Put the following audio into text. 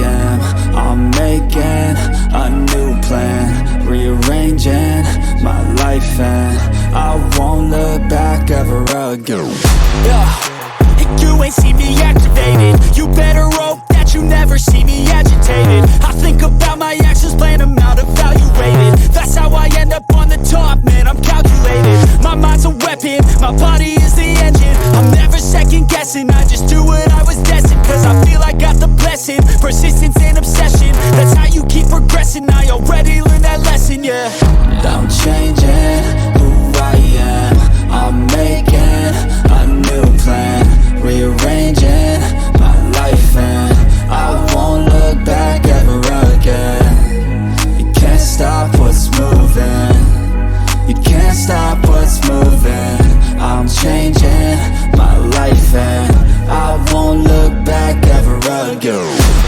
am. I'm making a new plan, rearranging my life, and I won't look back ever again. You ain't see me activated. You better hope that you never see me agitated. I think about my actions, plan them out, evaluated. That's how I end up on the top, man, I'm calculated. My mind's a weapon, my body is the engine. I'm never second guessing, I just do what I was destined. Cause I feel I got the blessing, persistence and obsession. That's how you keep progressing, I already learned that lesson, yeah. I'm changing who I am. I'm making a new plan, rearranging my life, and I won't look back ever again. You can't stop what's moving. You can't stop what's moving. I'm changing my life, and I won't look back ever again.